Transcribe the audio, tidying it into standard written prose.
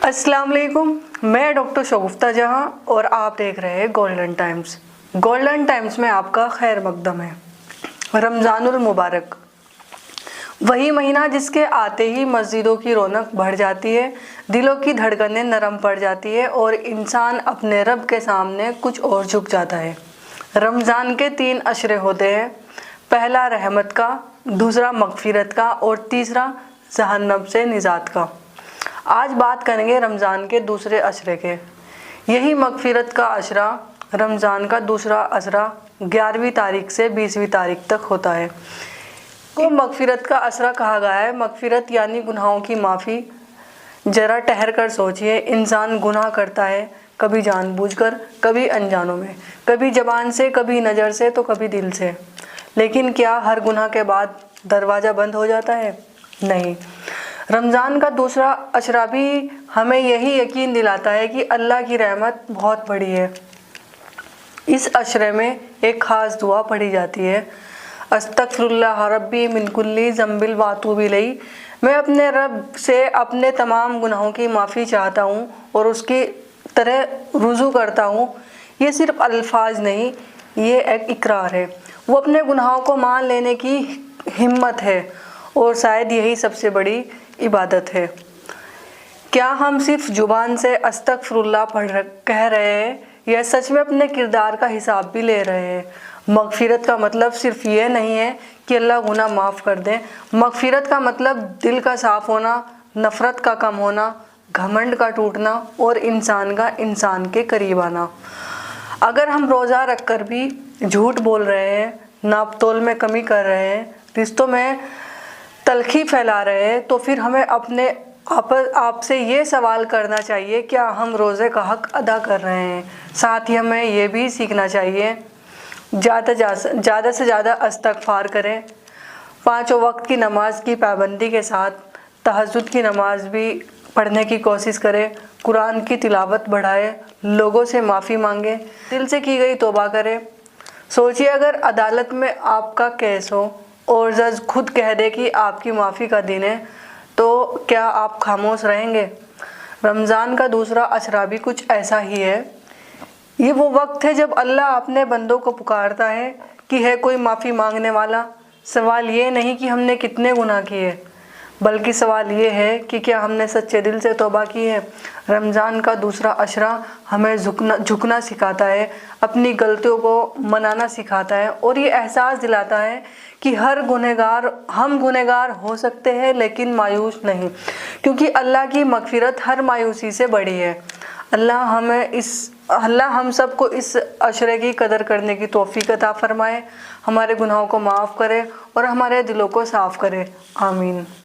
अस्सलाम वालेकुम, मैं डॉक्टर शगुफ्ता जहां और आप देख रहे हैं गोल्डन टाइम्स। गोल्डन टाइम्स में आपका खैर मकदम है। रमज़ानुल मुबारक, वही महीना जिसके आते ही मस्जिदों की रौनक बढ़ जाती है, दिलों की धड़कनें नरम पड़ जाती है और इंसान अपने रब के सामने कुछ और झुक जाता है। रमज़ान के 3 अशरे होते हैं, पहला रहमत का, दूसरा मगफिरत का और तीसरा जहन्नम से निजात का। आज बात करेंगे रमज़ान के दूसरे अशरे के। यही मगफिरत का अशरा, रमज़ान का दूसरा अशरा 11वीं तारीख से 20वीं तारीख तक होता है। को मगफिरत का अशरा कहा गया है। मगफिरत यानी गुनाहों की माफ़ी। ज़रा ठहर कर सोचिए, इंसान गुनाह करता है, कभी जानबूझकर, कभी अनजानों में, कभी ज़बान से, कभी नज़र से, तो कभी दिल से। लेकिन क्या हर गुनाह के बाद दरवाज़ा बंद हो जाता है? नहीं। रमज़ान का दूसरा अशरा भी हमें यही यकीन दिलाता है कि अल्लाह की रहमत बहुत बड़ी है। इस अशरे में एक ख़ास दुआ पढ़ी जाती है, अस्तगफिरुल्लाह रब्बी मिन कुल्ली ज़ंबिल व अतूबु इलैहि। मैं अपने रब से अपने तमाम गुनाहों की माफ़ी चाहता हूँ और उसकी तरह रुजू करता हूँ। ये सिर्फ अल्फाज नहीं, ये एक इकरार है। वो अपने गुनाहों को मान लेने की हिम्मत है और शायद यही सबसे बड़ी इबादत है। क्या हम सिर्फ ज़ुबान से अस्तगफिरुल्लाह कह रहे हैं या सच में अपने किरदार का हिसाब भी ले रहे हैं? मगफिरत का मतलब सिर्फ ये नहीं है कि अल्लाह गुनाह माफ़ कर दें। मगफिरत का मतलब दिल का साफ़ होना, नफ़रत का कम होना, घमंड का टूटना और इंसान का इंसान के करीब आना। अगर हम रोज़ा रख कर भी झूठ बोल रहे हैं, नाप तोल में कमी कर रहे हैं, रिश्तों में तलखी फैला रहे हैं, तो फिर हमें अपने आपसे ये सवाल करना चाहिए, क्या हम रोज़े का हक़ अदा कर रहे हैं? साथ ही हमें ये भी सीखना चाहिए, ज़्यादा से ज़्यादा इस्तिग़फ़ार करें, 5 वक्त की नमाज की पाबंदी के साथ तहज्जुद की नमाज भी पढ़ने की कोशिश करें, कुरान की तिलावत बढ़ाएं, लोगों से माफ़ी मांगें, दिल से की गई तौबा करें। सोचिए, अगर अदालत में आपका केस हो और जज खुद कह दे कि आपकी माफ़ी का दिन है, तो क्या आप खामोश रहेंगे? रमज़ान का दूसरा अशरा भी कुछ ऐसा ही है। ये वो वक्त है जब अल्लाह अपने बंदों को पुकारता है कि है कोई माफ़ी मांगने वाला। सवाल ये नहीं कि हमने कितने गुनाह किए, बल्कि सवाल ये है कि क्या हमने सच्चे दिल से तौबा की है। रमज़ान का दूसरा अशरा हमें झुकना सिखाता है, अपनी गलतियों को मनाना सिखाता है और ये एहसास दिलाता है कि हम गुनहगार हो सकते हैं, लेकिन मायूस नहीं, क्योंकि अल्लाह की मगफिरत हर मायूसी से बड़ी है। अल्लाह हम सबको इस अशरे की कदर करने की तौफीक अता फरमाए, हमारे गुनाहों को माफ़ करे और हमारे दिलों को साफ़ करे। आमीन।